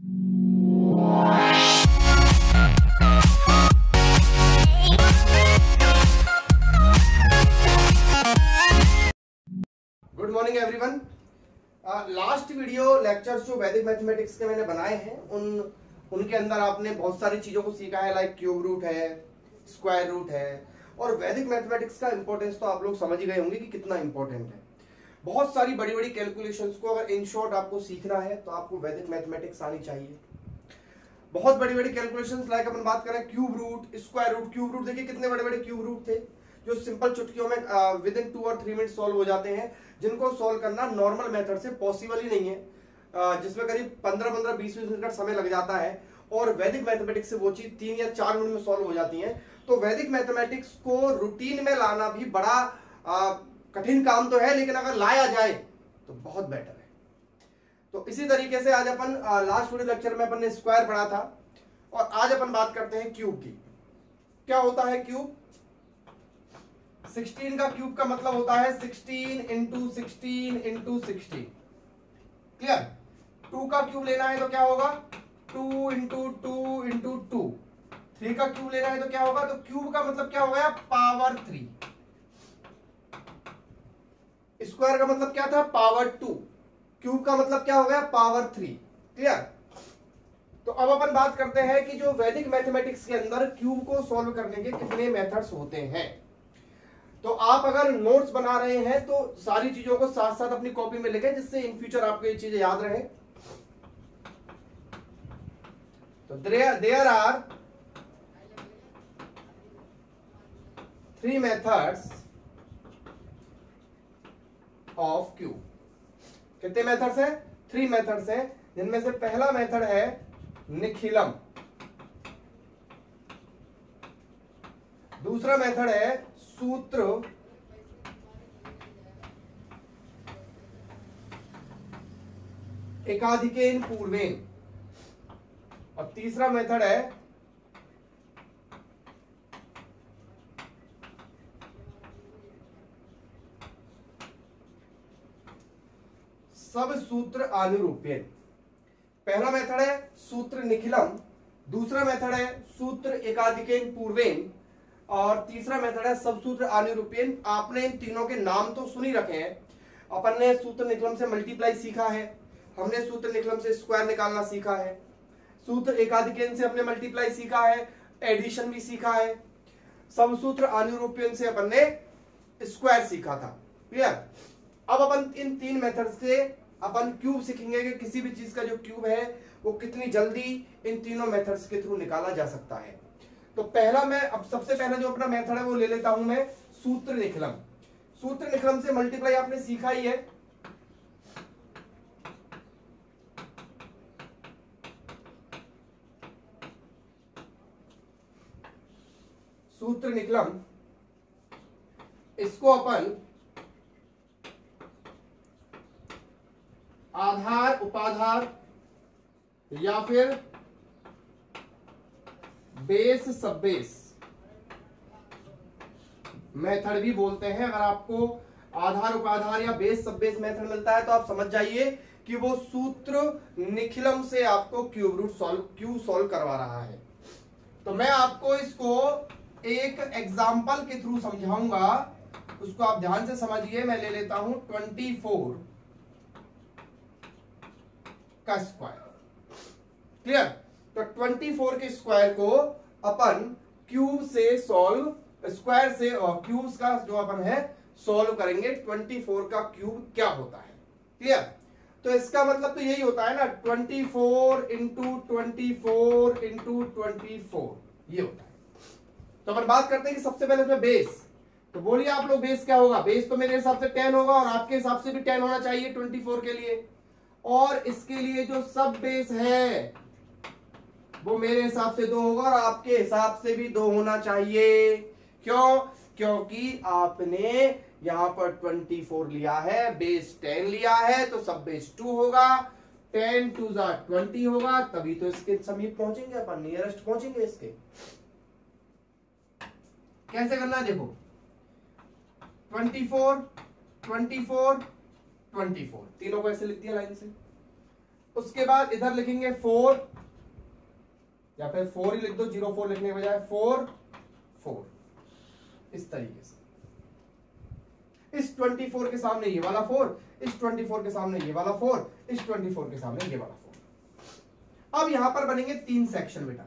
Good morning everyone. Last video lectures जो वैदिक mathematics के मैंने बनाए हैं उनके अंदर आपने बहुत सारी चीजों को सीखा है, लाइक क्यूब रूट है, स्क्वायर रूट है, और वैदिक मैथमेटिक्स का इंपॉर्टेंस तो आप लोग समझ ही गए होंगे कि कितना इंपॉर्टेंट है। बहुत सारी बड़ी बड़ी कैलकुलेशंस को अगर इन शॉर्ट आपको सीखना है तो आपको वैदिक मैथमेटिक्स आनी चाहिए। बहुत बड़ी बड़ी कैलकुलेशंस, लाइक अपन बात करें cube root, square root. Cube root देखिए कितने बड़े बड़े क्यूब रूट थे जो सिंपल चुटकियों में विद इन 2 और 3 मिनट सॉल्व हो जाते हैं, जिनको सॉल्व करना नॉर्मल मेथड से पॉसिबल ही नहीं है, जिसमें करीब 15-20 मिनट का समय लग जाता है, और वैदिक मैथमेटिक्स से वो चीज 3 या 4 मिनट में सॉल्व हो जाती है। तो वैदिक मैथमेटिक्स को रूटीन में लाना भी बड़ा कठिन काम तो है, लेकिन अगर लाया जाए तो बहुत बेटर है। तो इसी तरीके से आज अपन लास्ट वीडियो लेक्चर में अपन ने स्क्वायर पढ़ा था, और आज अपन बात करते हैं क्यूब की। क्या होता है क्यूब? 16 का क्यूब का मतलब होता है 16 इंटू 16 इंटू 16। क्लियर? 2 का क्यूब लेना है तो क्या होगा? 2 इंटू 2 इंटू 2। 3 का क्यूब लेना है तो क्या होगा? तो क्यूब का मतलब क्या हो गया? पावर 3। स्क्वायर का मतलब क्या था? पावर 2। क्यूब का मतलब क्या हो गया? पावर 3। क्लियर? तो अब अपन बात करते हैं कि जो वैदिक मैथमेटिक्स के अंदर क्यूब को सॉल्व करने के कितने मेथड्स होते हैं। तो आप अगर नोट्स बना रहे हैं तो सारी चीजों को साथ साथ अपनी कॉपी में लिखें, जिससे इन फ्यूचर आपको ये चीजें याद रहे। तो there are 3 methods of cube. कितने मेथड्स हैं? 3 मेथड्स हैं, जिनमें से पहला मेथड है निखिलम, दूसरा मेथड है सूत्र एकाधिकेन पूर्वेन, और तीसरा मेथड है सब सूत्र अनुरूपेण। पहला मेथड है सूत्र निखिलम, दूसरा मेथड है सूत्र एकाधिकेन पूर्वेन, और तीसरा मेथड है सब सूत्र अनुरूपेण। आपने इन तीनों के नाम तो सुन ही रखे हैं। अपन ने सूत्र निखिलम से मल्टीप्लाई सीखा है, हमने सूत्र निखिलम से स्क्वायर निकालना सीखा है, सूत्र एकाधिकेन से हमने मल्टीप्लाई सीखा है, एडिशन भी सीखा है, सब सूत्र अनुरूपेण से अपन ने स्क्वायर सीखा था। क्लियर? अब अपन इन 3 मेथड से अपन क्यूब सीखेंगे कि किसी भी चीज का जो क्यूब है वो कितनी जल्दी इन तीनों मेथड्स के थ्रू निकाला जा सकता है। तो पहला मैं अब सबसे पहला जो अपना मेथड है वो ले लेता हूं मैं सूत्र निखिलम। सूत्र निखिलम से मल्टीप्लाई आपने सीखा ही है। सूत्र निखिलम, इसको अपन आधार उपाधार या फिर बेस सब बेस मेथड भी बोलते हैं। अगर आपको आधार उपाधार या बेस सब बेस मेथड मिलता है तो आप समझ जाइए कि वो सूत्र निखिलम से आपको क्यूब सॉल्व करवा रहा है। तो मैं आपको इसको एक एग्जाम्पल के थ्रू समझाऊंगा, उसको आप ध्यान से समझिए। मैं ले लेता हूं 24 का स्क्वायर। क्लियर? तो 24 के स्क्वायर को अपन क्यूब से सॉल्व, स्क्वायर से और क्यूब्स का जो अपन है सॉल्व करेंगे। 24 का क्यूब क्या होता है? क्लियर? तो इसका मतलब तो यही होता है ना, 24 इंटू 24 इंटू 24 ये होता है। तो अपन बात करते हैं कि सबसे पहले इसमें बेस। तो बोलिए आप लोग बेस क्या होगा? बेस तो मेरे हिसाब से 10 होगा, और आपके हिसाब से भी 10 होना चाहिए 24 के लिए। और इसके लिए जो सब बेस है वो मेरे हिसाब से 2 होगा, और आपके हिसाब से भी 2 होना चाहिए। क्यों? क्योंकि आपने यहां पर 24 लिया है, बेस 10 लिया है, तो सब बेस 2 होगा। 10 2 20 होगा, तभी तो इसके समीप पहुंचेंगे अपन, नियरेस्ट पहुंचेंगे इसके। कैसे करना है देखो, 24 24 24 तीनों को ऐसे लिख दिया लाइन से। उसके बाद इधर लिखेंगे 4 या फिर 4 ही लिख दो, 04 लिखने के बजाय 4 4, इस तरीके से। इस 24 के सामने ये वाला 4, इस 24 के सामने ये वाला 4, इस 24 के सामने ये वाला 4। अब यहां पर बनेंगे 3 सेक्शन बेटा।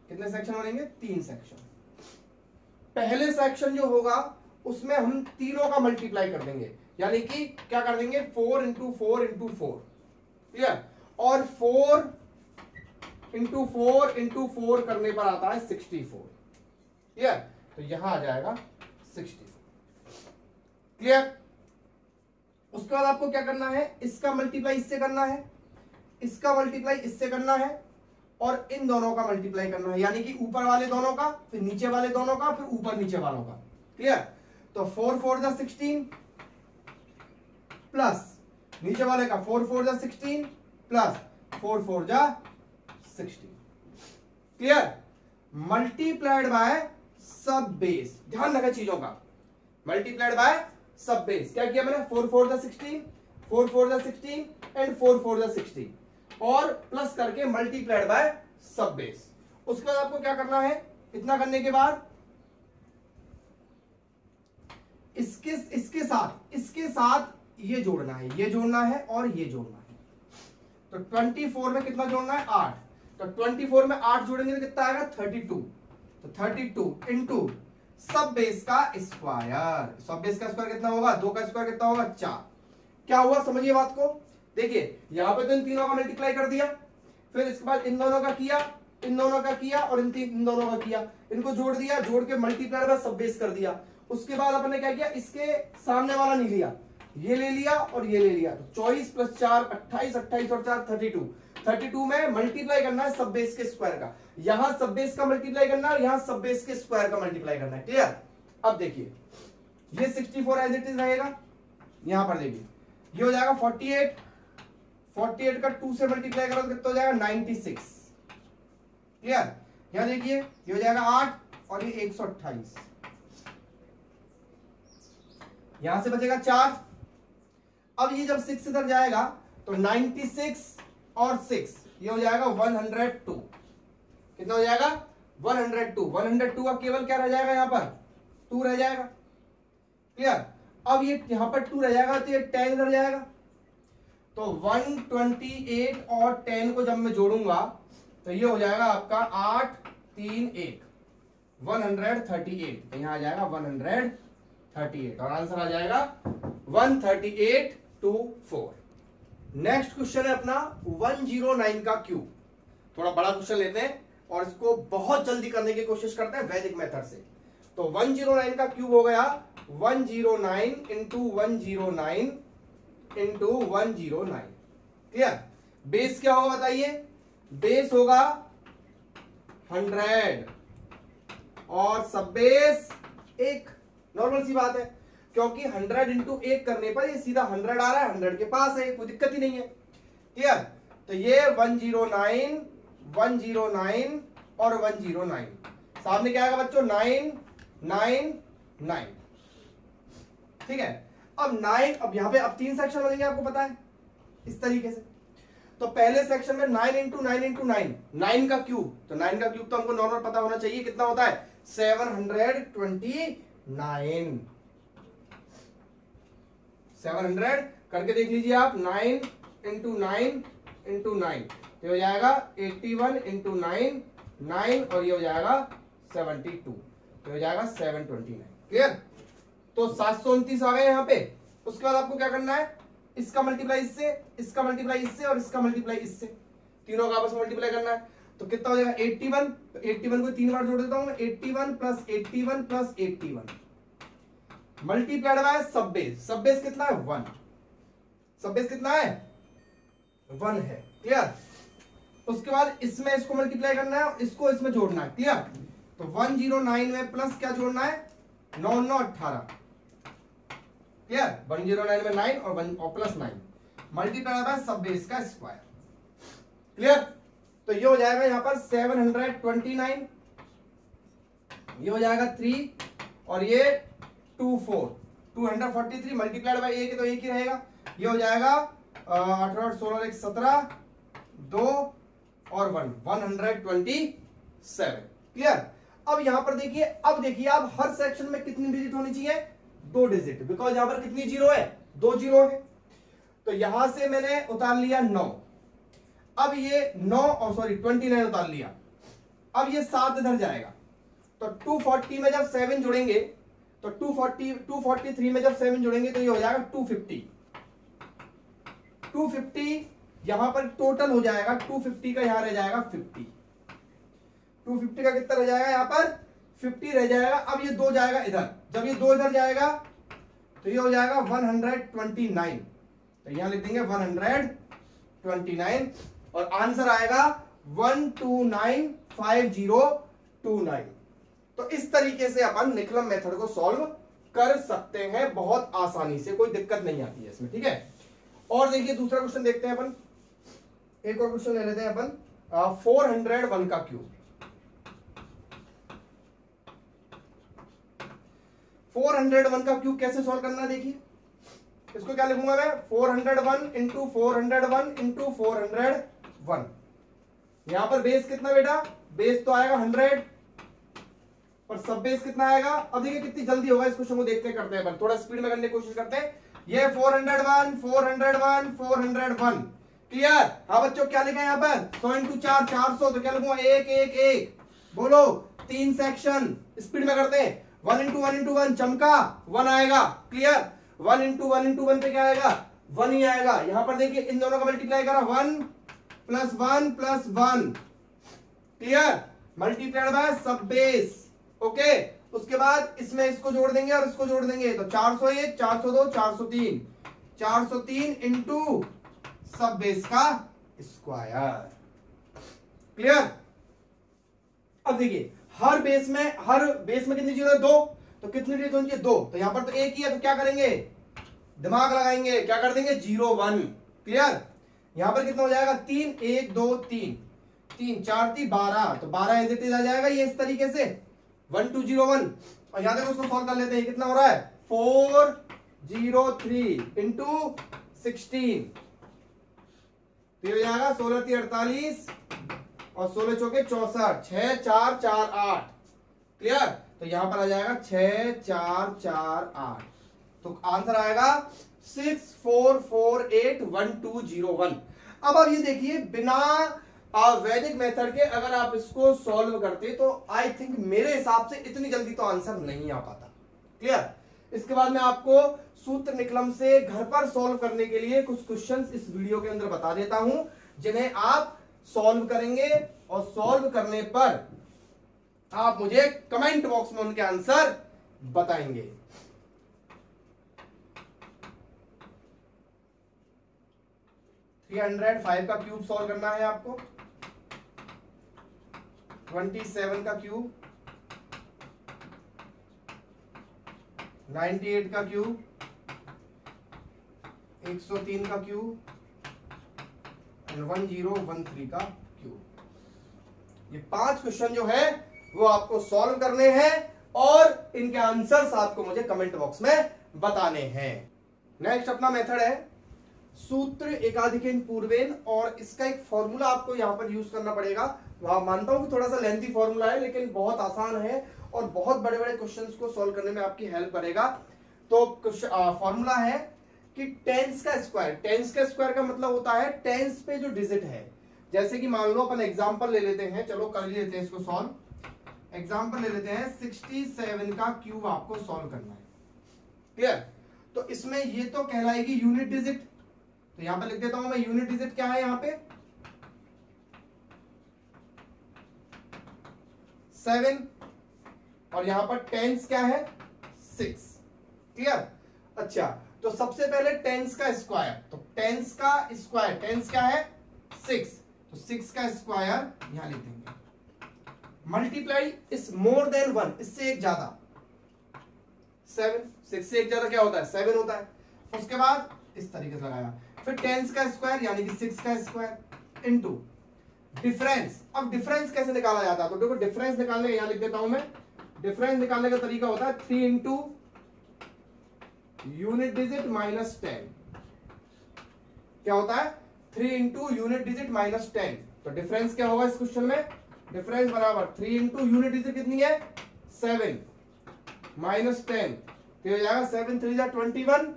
कितने सेक्शन बनेंगे? 3 सेक्शन। पहले सेक्शन जो होगा उसमें हम तीनों का मल्टीप्लाई कर देंगे, यानी कि क्या कर देंगे 4 इंटू 4 इंटू 4, क्लियर। और 4 इंटू 4 इंटू 4 करने पर आता है 64, क्लियर। तो यहां आ जाएगा 64, क्लियर। उसके बाद आपको क्या करना है, इसका मल्टीप्लाई इससे करना है, इसका मल्टीप्लाई इससे करना है, और इन दोनों का मल्टीप्लाई करना है, यानी कि ऊपर वाले दोनों का, फिर नीचे वाले दोनों का, फिर ऊपर नीचे वालों का, क्लियर। तो 4 4 जा 16 प्लस नीचे वाले का 4 4 जा 16 प्लस 4 4 जा 16, क्लियर। मल्टीप्लाइड बाय सब बेस, ध्यान रखें चीजों का, मल्टीप्लाइड बाय सब बेस। क्या किया मैंने? 4 4 जा 16, 4 4 जा 16 एंड 4 4 जा 16, और प्लस करके मल्टीप्लाइड बाय सब बेस। उसके बाद आपको क्या करना है, इतना करने के बाद इसके साथ ये जोड़ना है, ये जोड़ना है और ये जोड़ना है। तो 24 में कितना जोड़ना है? 8। तो 24 में 8 जोड़ेंगे तो कितना आएगा? 32। तो 32 इंटू सब बेस का स्क्वायर। सब बेस का स्क्वायर कितना होगा? 2 का स्क्वायर कितना होगा? 4। क्या हुआ समझिए बात को। देखिए यहां पे तो इन तीनों का मल्टीप्लाई कर दिया, फिर इसके बाद इन दोनों का किया, इन दोनों का किया और इन दोनों का किया, इनको जोड़ दिया, जोड़ के मल्टीप्लाई बाय सब बेस कर दिया। उसके बाद अपने क्या किया, इसके सामने वाला नहीं लिया, ये ले लिया और ये ले लिया। तो 24 प्लस 4 28, 28 और 4 32। 32 में मल्टीप्लाई करना है सब बेस के स्क्वायर का, यहां सब बेस का मल्टीप्लाई करना है और यहां सब बेस के स्क्वायर का मल्टीप्लाई करना है, क्लियर। अब देखिए ये 64 एज इट इज रहेगा, यहां पर देखिए ये हो जाएगा 48, 48 का 2 से मल्टीप्लाई करो तो कितना हो जाएगा? 96, क्लियर। यहां देखिए ये हो जाएगा 8 और ये 128, यहां से बचेगा 4। अब ये जब 6 इधर जाएगा तो 96 और 6 ये हो जाएगा 102। कितना हो जाएगा? 102। 102 का केवल क्या रह जाएगा? यहां पर 2 रह जाएगा, क्लियर। अब ये यहां पर 2 रह जाएगा तो ये 10 इधर जाएगा। तो 128 और 10 को जब मैं जोड़ूंगा तो ये हो जाएगा आपका 8 3 1 138। तो यहां आ जाएगा 138 और आंसर आ जाएगा 138 to 4। नेक्स्ट क्वेश्चन है अपना 109 का क्यूब। थोड़ा बड़ा क्वेश्चन लेते हैं और इसको बहुत जल्दी करने की कोशिश करते हैं वैदिक मेथड से। तो 109 का क्यूब हो गया 109 इंटू 109 इंटू 109, क्लियर। बेस क्या होगा बताइए? बेस होगा 100 और सब बेस 1। नॉर्मल सी बात है, क्योंकि 100 इंटू 1 करने पर ये सीधा 100 आ रहा है, 100 के पास है, कोई दिक्कत ही नहीं है, क्लियर। तो ये 109 109 और 109 सामने क्या आएगा बच्चों? 9 9 9, ठीक है। अब 9, अब यहां पे अब 3 सेक्शन बनेंगे, आपको पता है इस तरीके से। तो पहले सेक्शन में 9 इंटू 9 इंटू 9, 9 का क्यूब। तो 9 का क्यूब तो हमको नॉर्मल पता होना चाहिए कितना होता है? 729। 700 करके देख लीजिए आप। 9 इंटू 9 इंटू 9 ये हो जाएगा 81 इंटू 9 9 और ये हो जाएगा 72, ये हो जाएगा 729, क्लियर। तो 729 आ गए यहाँ पे। उसके बाद आपको क्या करना है? इसका मल्टीप्लाई इससे, इसका मल्टीप्लाई इससे और इसका मल्टीप्लाई इससे, तीनों का आपस में मल्टीप्लाई करना है। तो कितना हो जाएगा? 81। तो 81 को 3 बार जोड़ देता हूं मैं, 81 प्लस 81 प्लस 81 मल्टीप्लाइड बाय सब बेस। सब बेस कितना है? 1। सब बेस कितना है? 1 है, क्लियर। उसके बाद इसमें इसको मल्टीप्लाई करना है, इसको इसमें जोड़ना है, क्लियर। तो 109 में प्लस क्या जोड़ना है? 9 9 18, क्लियर। 109 में 9 और 1 और प्लस 9 मल्टीप्लाई बाय सब बेस का स्क्वायर, क्लियर। तो ये हो जाएगा यहां पर 729, ये हो जाएगा 3 और ये 24 243 मल्टीप्लाइड बाय 1 तो 1 ही रहेगा। ये हो जाएगा 18 16 17 2 और 1, 127। क्लियर। अब यहां पर देखिए, अब देखिए आप हर सेक्शन में कितनी डिजिट होनी चाहिए, 2 डिजिट, बिकॉज यहां पर कितनी जीरो है, 2 जीरो है। तो यहां से मैंने उतार लिया 9, अब ये 9 और सॉरी 29 उतार लिया, अब ये 7 इधर जाएगा। तो 240 में जब 7 जुड़ेंगे तो 243 में जब 7 जुड़ेंगे तो ये हो जाएगा 250 यहां पर टोटल हो जाएगा। 250 का यहां रह जाएगा 50, 250 का कितना रह जाएगा, यहां पर 50 रह जाएगा। अब ये 2 जाएगा इधर, जब ये 2 इधर जाएगा तो ये हो जाएगा 129। तो यहां लिख देंगे 129 और आंसर आएगा 1295029। तो इस तरीके से अपन निकलम मेथड को सॉल्व कर सकते हैं बहुत आसानी से, कोई दिक्कत नहीं आती है इसमें। ठीक है। और देखिए दूसरा क्वेश्चन देखते हैं अपन, एक और क्वेश्चन ले लेते हैं अपन, 401 का क्यूब। 401 का क्यूब कैसे सॉल्व करना है, देखिए इसको क्या लिखूंगा मैं, 401 इंटू 401 इंटू 401। यहां पर बेस कितना बेटा, बेस तो आएगा 100 और सब बेस कितना आएगा। अब देखिए कितनी जल्दी होगा इस क्वेश्चन को, देखते करते हैं अपन, थोड़ा स्पीड में करने की कोशिश करते हैं। ये 401 401 401 क्लियर। हाँ बच्चों क्या लिखा है यहाँ पर, 100 इंटू 4 400, तो क्या लिखूंगा 1 1 1, बोलो 3 सेक्शन, स्पीड में करते हैं। 1 इंटू 1 इंटू 1 चमका 1 आएगा, क्लियर। 1 इंटू 1 इंटू 1 पे क्या आएगा, 1 ही आएगा। यहां पर देखिए इन दोनों का मल्टीप्लाई करा, 1 plus 1 plus 1, clear, multiplied by सब बेस। ओके, उसके बाद इसमें इसको जोड़ देंगे और इसको जोड़ देंगे, तो 401 402 403, 403 इंटू सब बेस का स्क्वायर, क्लियर। अब देखिए हर बेस में कितनी जीरो है, 2, तो कितनी डिजिट होनी चाहिए, 2, तो यहां पर तो एक ही है, तो क्या करेंगे, दिमाग लगाएंगे, क्या कर देंगे 0 1, क्लियर। यहां पर कितना हो जाएगा 3 1 2 3 3 4 3 12, तो 12 एज इट इज आ जाएगा ये इस तरीके से 1201। और यहां तक उसको सॉल्व कर लेते हैं, कितना हो रहा है 403 इंटू 16, तो ये हो जाएगा 16 3 48 और 16 चौके 64, 6 4 4 8, क्लियर। तो यहां पर आ जाएगा 6 4 4 8, तो आंसर आएगा 64481201। अब ये देखिए बिना वैदिक मेथड के अगर आप इसको सॉल्व करते तो आई थिंक मेरे हिसाब से इतनी जल्दी तो आंसर नहीं आ पाता, क्लियर। इसके बाद मैं आपको सूत्र निकलम से घर पर सॉल्व करने के लिए कुछ क्वेश्चंस इस वीडियो के अंदर बता देता हूं, जिन्हें आप सॉल्व करेंगे और सॉल्व करने पर आप मुझे कमेंट बॉक्स में उनके आंसर बताएंगे। ये 105 का क्यूब सॉल्व करना है आपको, 27 का क्यूब, 98 का क्यूब, 103 का क्यूब एंड 1013 का क्यूब। ये 5 क्वेश्चन जो है वो आपको सॉल्व करने हैं और इनके आंसर्स आपको मुझे कमेंट बॉक्स में बताने हैं। नेक्स्ट अपना मेथड है सूत्र एकाधिकेन पूर्वेन, और इसका एक फॉर्मूला आपको यहां पर यूज करना पड़ेगा। मानता हूं कि थोड़ा सा लेंथी फॉर्मूला है लेकिन बहुत आसान है और बहुत बड़े बड़े क्वेश्चंस को सॉल्व करने में आपकी हेल्प करेगा। तो फॉर्मूला है कि टेंस का स्क्वायर, टेंस का स्क्वायर का मतलब होता है टेंस पे जो डिजिट है। जैसे कि मान लो अपन एग्जांपल ले लेते हैं, चलो कर लेते हैं इसको सॉल्व। एग्जांपल ले लेते हैं 67 का क्यूब आपको सॉल्व करना है, क्लियर। तो इसमें ये तो कहलाएगी यूनिट डिजिट, तो यहां पर लिख देता हूं मैं यूनिट डिजिट क्या है यहां पे 7, और यहां पर टेंस क्या है 6, क्लियर। अच्छा, तो सबसे पहले टेंस का स्क्वायर, तो टेंस का स्क्वायर, टेंस क्या है 6, तो 6 का स्क्वायर यहां लिख देंगे, मल्टीप्लाई इज मोर देन 1, इससे एक ज्यादा 7, 6 से एक ज्यादा क्या होता है 7 होता है। उसके बाद इस तरीके से लगाया, फिर टेंस का स्क्वायर यानी कि 6 का स्क्वायर इनटू डिफरेंस। अब डिफरेंस कैसे निकाला जाता है, तो देखो डिफरेंस निकालने का यहां लिख देता हूं मैं, डिफरेंस निकालने का तरीका होता है 3 इंटू यूनिट डिजिट माइनस 10, क्या होता है 3 इंटू यूनिट डिजिट माइनस 10। तो डिफरेंस क्या होगा इस क्वेश्चन में? डिफरेंस बराबर 3 इंटू यूनिट डिजिट कितनी है? 7 माइनस 10, तो हो जाएगा 7 3 जा 21,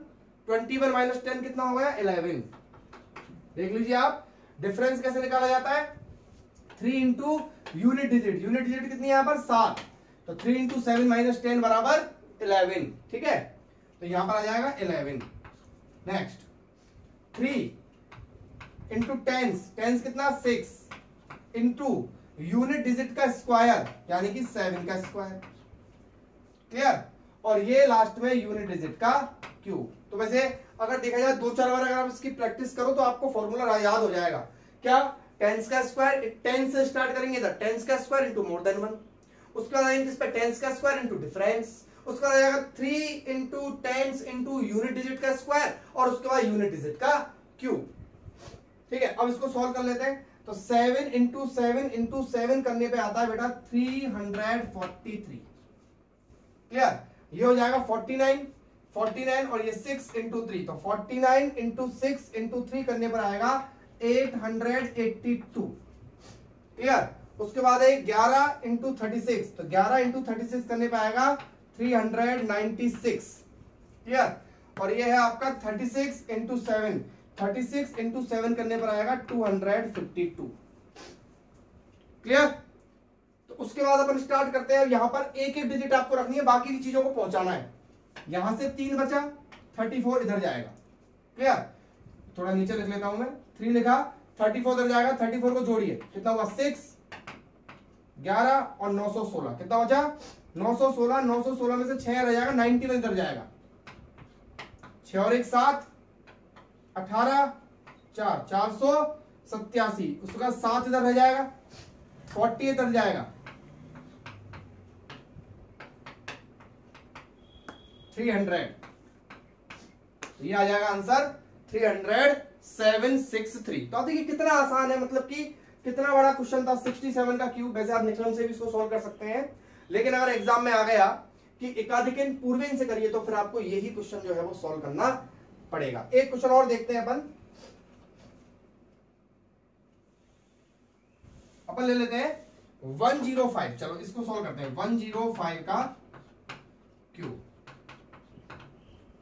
21 माइनस 10 कितना हो गया? 11। देख लीजिए आप, डिफरेंस कैसे निकाला जाता है? 3 into unit digit, unit digit कितनी है यहाँ पर? 7, तो 3 इंटू 7 माइनस 10 बराबर 11। ठीक है, तो यहां पर आ जाएगा 11। नेक्स्ट 3 इंटू टेंस, टेंस कितना? 6 इंटू यूनिट डिजिट का स्क्वायर यानी कि 7 का स्क्वायर। क्लियर? और ये लास्ट में यूनिट डिजिट का क्यूब। तो वैसे अगर देखा जाए 2-4 बार अगर आप इसकी प्रैक्टिस करो तो आपको फॉर्मूला याद हो जाएगा। क्या? टेंस का स्क्वायर, 10 से स्टार्ट करेंगे तो टेंस का स्क्वायर इंटू मोर देन 1, उसका आएंगे इस पे टेंस का स्क्वायर इंटू डिफरेंस, उसका आ जाएगा 3 into tens into unit digit का स्क्वायर और उसके बाद यूनिट डिजिट का क्यूब। ठीक है, अब इसको सॉल्व कर लेते हैं। तो 7 इंटू 7 इंटू 7 करने पे आता है बेटा 343। क्लियर? ये हो जाएगा 49 और ये 6 इंटू 3, तो 49 इंटू 6 इंटू 3 करने पर आएगा 882। क्लियर? उसके बाद है 11 इंटू 36, तो 11 इंटू 36 करने पर आएगा 396। क्लियर? और ये है आपका 36 इंटू 7, 36 इंटू 7 करने पर आएगा 252। क्लियर? तो उसके बाद अपन स्टार्ट करते हैं। यहां पर एक एक डिजिट आपको रखनी है, बाकी की चीजों को पहुंचाना है। यहां से 3 बचा, 34 इधर जाएगा। क्लियर? थोड़ा नीचे लिख लेता हूं मैं, 3 लिखा, 34 इधर जाएगा, 34 को जोड़िए, कितना हुआ? 6, 11 और 916, कितना बचा? 916, 916 में से 6 रह जाएगा, 91 इधर जाएगा, 6 और 1 7, 18, 4 487, उसका 7 इधर रह जाएगा, 40 इधर जाएगा, 300। ये आ जाएगा आंसर 3763। तो आप देखिए कितना आसान है, मतलब कि कितना बड़ा क्वेश्चन था। 67 का क्यूब, वैसे आप निकलम से भी इसको सॉल्व कर सकते हैं, लेकिन अगर एग्जाम में आ गया कि एकाधिकन पूर्वेन से करिए तो फिर आपको यही क्वेश्चन जो है वो सॉल्व करना पड़ेगा। एक क्वेश्चन और देखते हैं अपन ले लेते हैं 105। चलो इसको सॉल्व करते हैं। 105 का क्यूब,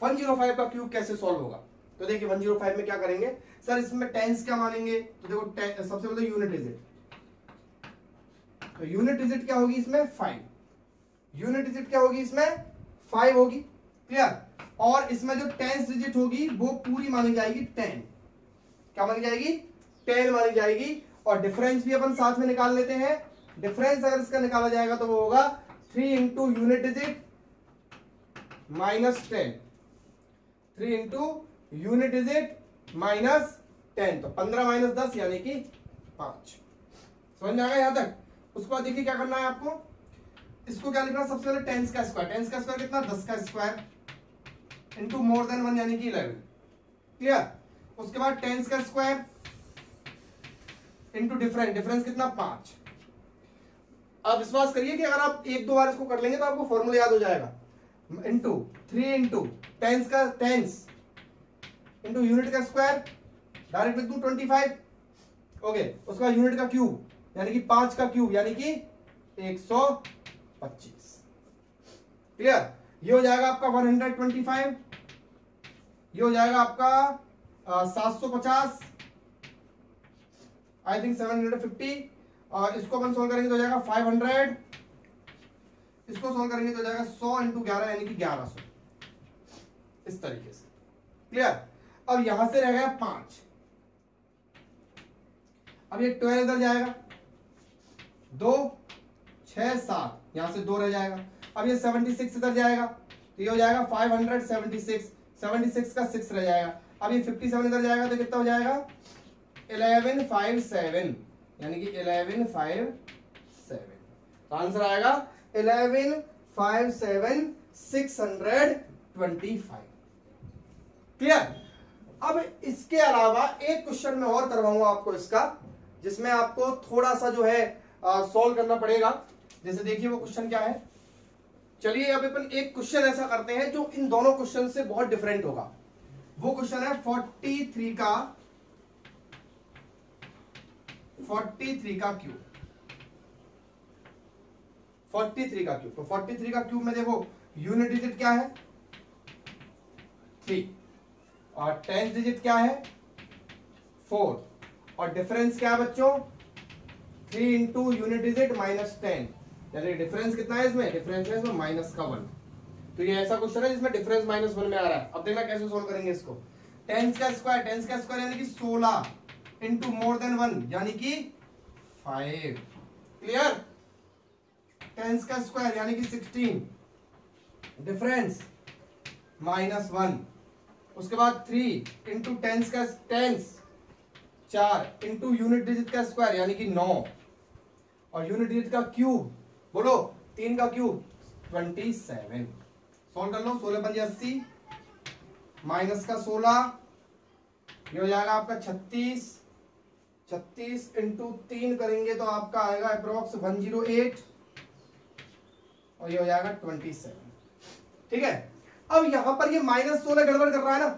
105 का क्यूब कैसे सॉल्व होगा? तो देखिए 105 में क्या करेंगे सर, इसमें टेंस क्या मानेंगे? तो देखो सबसे पहले यूनिट डिजिट, तो यूनिट डिजिट क्या होगी इसमें? 5। यूनिट डिजिट क्या होगी इसमें? 5 होगी। क्लियर? और इसमें जो टेंस डिजिट होगी वो पूरी मानी जाएगी 10। क्या मानी जाएगी? 10 मानी जाएगी। और डिफरेंस भी अपन साथ में निकाल लेते हैं। डिफरेंस अगर इसका निकाला जाएगा तो वो होगा 3 into unit digit minus 10, 3 into unit digit minus 10, तो 15 माइनस 10 यानी कि 5। समझ में आ गया यहां तक? उसके बाद देखिए क्या करना है आपको, इसको क्या लिखना? सबसे पहले टेंस का स्क्वायर, टेंस का स्क्वायर कितना? 10 का स्क्वायर इंटू मोर देन 1 यानी कि 11। क्लियर? उसके बाद टेंस का स्क्वायर इंटू डिफरेंस, डिफरेंस कितना? 5। अब विश्वास करिए कि अगर आप 1-2 बार इसको कर लेंगे तो आपको फॉर्मूला याद हो जाएगा। इंटू 3 इंटू टेंस का टेंस इंटू यूनिट का स्क्वायर, डायरेक्ट लिख दूं 25। ओके, उसका यूनिट का क्यूब यानी कि 5 का क्यूब यानी कि 125। क्लियर? ये हो जाएगा आपका 125, ये हो जाएगा आपका 750, आई थिंक 750, और इसको अपन सोल्व करेंगे तो हो जाएगा 500, इसको सोल्व करेंगे तो हो जाएगा 100 इंटू 11 यानी कि 1100, इस तरीके से। क्लियर? अब यहां से रह गया 5, अब ये 12 इधर जाएगा, 2 6 7, यहां से 2 रह जाएगा। अब ये 76 इधर जाएगा, तो ये हो जाएगा 576, 76 का 6 रह जाएगा। अब ये 57 इधर जाएगा तो कितना हो जाएगा? 1157 यानी कि 1157। तो आंसर आएगा 1157 625। क्लियर? अब इसके अलावा एक क्वेश्चन मैं और करवाऊंगा आपको इसका, जिसमें आपको थोड़ा सा जो है सॉल्व करना पड़ेगा। जैसे देखिए वो क्वेश्चन क्या है। चलिए अब अपन एक क्वेश्चन ऐसा करते हैं जो इन दोनों क्वेश्चन से बहुत डिफरेंट होगा। वो क्वेश्चन है 43 का 43 का क्यूब, 43 का क्यूब। तो 43 का क्यूब में देखो यूनिट डिजिट क्या है 3 और 10th डिजिट क्या है 4 और डिफरेंस क्या है बच्चों 3 इंटू यूनिट डिजिट माइनस 10, यानी डिफरेंस कितना है इसमें, डिफरेंस है इसमें माइनस का 1। तो ये ऐसा क्वेश्चन है जिसमें डिफरेंस -1 में आ रहा है। अब देखना कैसे सोल्व करेंगे इसको। 10 का स्क्वायर यानी कि 16 इंटू मोर देन 1 यानी कि 5। क्लियर। 10 का स्क्वायर यानी कि 16, डिफरेंस -1। उसके बाद 3 इंटू 10 का 4 इंटू यूनिट डिजिट का स्क्वायर यानी कि 9 और यूनिट डिजिट का क्यूब, बोलो 3 का क्यूब 27। सॉल्व कर लो। 16 पंजे 80 माइनस का 16 ये हो जाएगा आपका 36। 36 इंटू 3 करेंगे तो आपका आएगा अप्रोक्स 108 और ये हो जाएगा 27। ठीक है। अब यहां पर ये -16 गड़बड़ कर रहा है ना,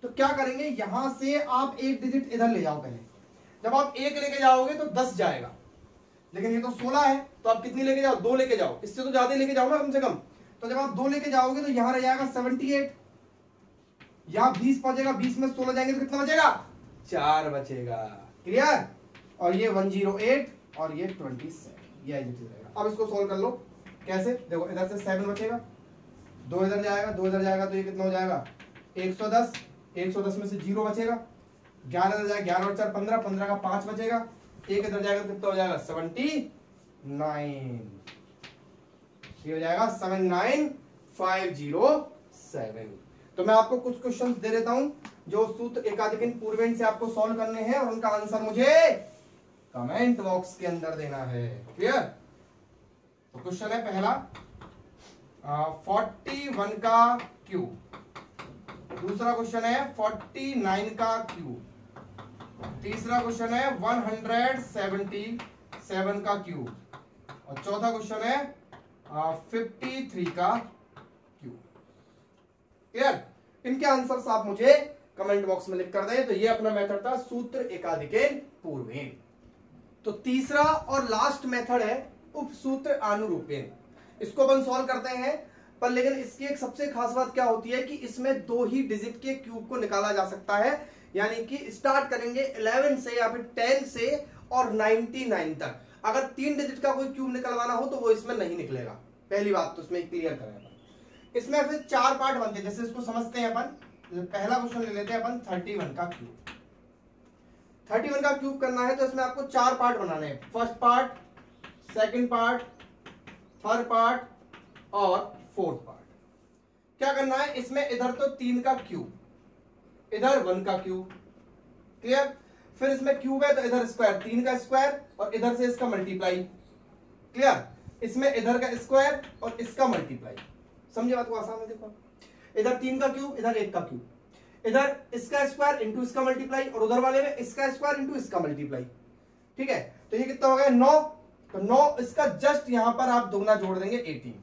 तो क्या करेंगे, यहां से आप एक डिजिट इधर ले जाओ पहले। जब आप एक लेके जाओगे तो 10 जाएगा, लेकिन ये तो 16 है तो आप कितनी लेके जाओ, 2 लेके जाओ, इससे तो ज्यादा लेके जाओ ना कम से कम। तो जब आप 2 लेके जाओगे तो यहां रह जाएगा 78, यहां 20 पहुंचेगा, 20 में 16 जाएंगे तो कितना बचेगा 4 बचेगा। क्लियर। और ये 108 और ये 27, ये रहेगा। अब इसको सोल्व कर लो। कैसे, देखो इधर से 7 बचेगा, 2 इधर जाएगा, 2 इधर जाएगा तो ये कितना हो जाएगा 110, 110 में से 0 बचेगा, 11 इधर जाएगा, 11 और 4 15, 15 का 5 बचेगा, 1 इधर जाएगा तो कितना हो जाएगा 79, ये हो जाएगा 79507। तो मैं आपको कुछ क्वेश्चंस दे देता हूं जो सूत्र एकाधिक पूर्वेंट से आपको सॉल्व करने हैं और उनका आंसर मुझे कमेंट बॉक्स के अंदर देना है। क्लियर। तो क्वेश्चन है पहला 41 का क्यूब, दूसरा क्वेश्चन है 49 का क्यूब, तीसरा क्वेश्चन है 177 का क्यूब और चौथा क्वेश्चन है 53 का क्यूब। क्लियर। इनके आंसर्स आप मुझे कमेंट बॉक्स में लिख कर दें। तो ये अपना मेथड था सूत्र एकाधिकेन पूर्वेन। तो तीसरा और लास्ट मेथड है उपसूत्र अनुरूपेन। इसको अपन सॉल्व करते हैं, पर लेकिन इसकी एक सबसे खास बात क्या होती है कि इसमें 2 ही डिजिट के क्यूब को निकाला जा सकता है, यानी कि स्टार्ट करेंगे 11 से या फिर 10 से और 99 तक। अगर 3 डिजिट का कोई क्यूब निकलवाना हो तो वो इसमें नहीं निकलेगा। पहली बात तो इसमें क्लियर करें अपन। इसमें फिर 4 पार्ट बनते हैं, जैसे इसको समझते हैं अपन। पहला क्वेश्चन ले लेते हैं अपन 31 का क्यूब। 31 का क्यूब करना है तो इसमें आपको 4 पार्ट बनाने हैं, first part, second part, third part और फोर्थ पार्ट। क्या करना है, इसमें इधर तो 3 का क्यूब, इधर 1 का क्यूब। क्लियर। फिर इसमें क्यूब है तो इधर स्क्वायर, 3 का स्क्वायर और इधर से इसका मल्टीप्लाई। क्लियर। इसमें इधर का स्क्वायर और इसका मल्टीप्लाई। समझे बात को, आसान है। देखो इधर 3 का क्यूब, इधर 1 का क्यूब, इधर इसका स्क्वायर इंटू इसका मल्टीप्लाई और उधर वाले में इसका स्क्वायर इंटू इसका मल्टीप्लाई। ठीक है। तो ये कितना हो गया 9, तो 9 इसका जस्ट यहां पर आप दुगना जोड़ देंगे 18,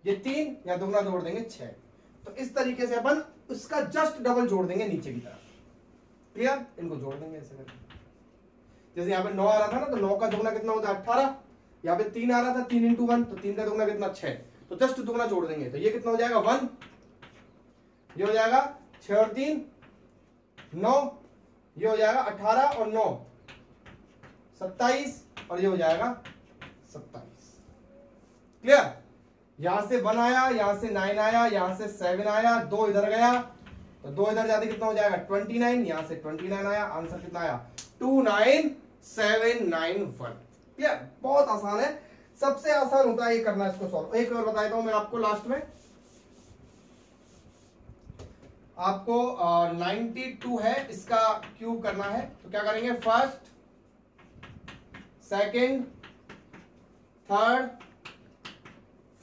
ये 3 या दुगना जोड़ देंगे 6। तो इस तरीके से अपन उसका जस्ट डबल जोड़ देंगे नीचे की तरफ। क्लियर। इनको जोड़ देंगे ऐसे करके। जैसे यहाँ पे 9 आ रहा था ना, तो 9 का दुगना कितना होता है 18, यहाँ पे 3 आ रहा था, 3 इंटू 1, तो 3 का दुगना कितना 6, तो जस्ट दुगना जोड़ देंगे। तो ये कितना हो जाएगा 1, ये हो जाएगा 6 और 3 9, ये हो जाएगा 18 और 9 27 और ये हो जाएगा 27। क्लियर। यहां से 1 आया, यहां से 9 आया, यहां से 7 आया, 2 इधर गया तो 2 इधर जाते कितना हो जाएगा 29, यहां से 29 आया, आंसर कितना आया 29791। क्लियर। बहुत आसान है, सबसे आसान होता है ये करना, इसको सॉल्व। एक और बताता हूं मैं आपको लास्ट में। आपको 92 है, इसका क्यूब करना है। तो क्या करेंगे, first, second, third,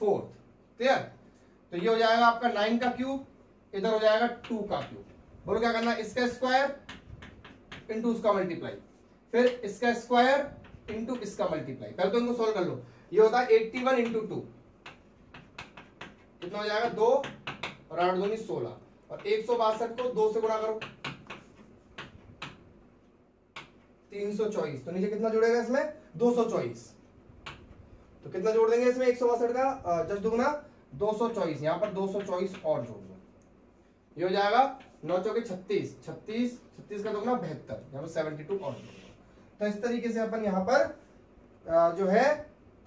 fourth. Clear. तो ये हो जाएगा आपका 9 का क्यूब, इधर हो जाएगा 2 का क्यूब। बोलो क्या करना है, इसका स्क्वायर इंटू उसका मल्टीप्लाई, फिर इसका स्क्वायर इंटू इसका मल्टीप्लाई। पहले तो इनको सोल्व कर लो। ये होता है 81 इंटू 2, कितना हो जाएगा 2 और 8 दूनी 16 और 162 को 2 से गुणा करो, 324, तो नीचे कितना जुड़ेगा इसमें 224, तो कितना जोड़ देंगे इसमें 162 का जस्ट दुगना 224, यहाँ पर 224 और जोड़ दो, ये हो जाएगा 9 चौके 36, 36 36 का दुगना 72, यहाँ पर 72 और जोड़ दो। तो इस तरीके से अपन यहाँ पर जो है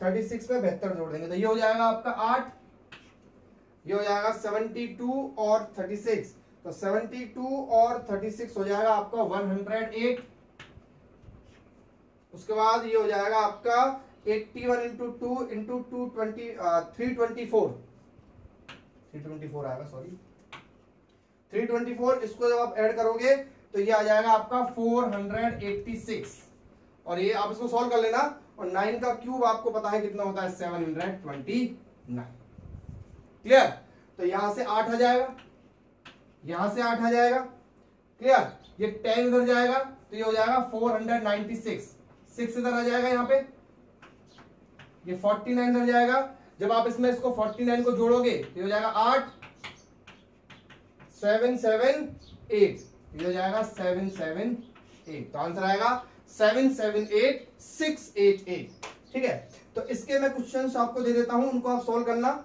36 में 72 जोड़ देंगे, तो ये हो जाएगा आपका 8, ये हो जाएगा 72 और 36, तो 72 और 36 हो जाएगा आपका 108, उसके बाद ये हो जाएगा आपका 81 इंटू 2 इंटू 324 आएगा, सॉरी 324, इसको जब आप ऐड करोगे तो ये आ जाएगा आपका 486, और ये आप इसको सॉल्व कर लेना, और 9 का क्यूब आपको पता है कितना होता है 729, क्लियर। तो यहां से 8 आ जाएगा, यहां से 8 आ जाएगा, क्लियर। ये 10 इधर जाएगा तो ये हो जाएगा 496, 6 इधर आ जाएगा, यहाँ पे ये 49 इधर जाएगा, जब आप इसमें इसको 49 को जोड़ोगे तो ये हो जाएगा 8 778, ये हो जाएगा 778, तो आंसर आएगा 778688, ठीक है। तो इसके मैं क्वेश्चंस आपको दे देता हूं, उनको आप सॉल्व करना।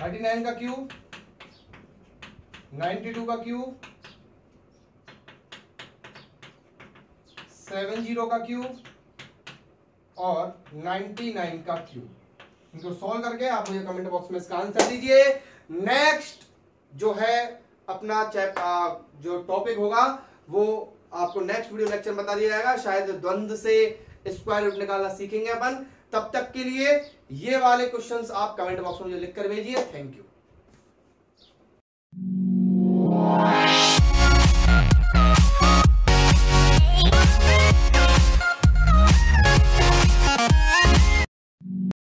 थर्टी 39 का क्यूब, 92 का क्यूब, 70 का क्यूब और 99 का क्यूब, इनको सॉल्व करके आप मुझे कमेंट बॉक्स में इसका आंसर दीजिए। नेक्स्ट जो है अपना जो टॉपिक होगा वो आपको नेक्स्ट वीडियो लेक्चर बता दिया जाएगा, शायद द्वंद्व से स्क्वायर रूट निकालना सीखेंगे अपन। तब तक के लिए ये वाले क्वेश्चंस आप कमेंट बॉक्स में मुझे लिख कर भेजिए। Thank you.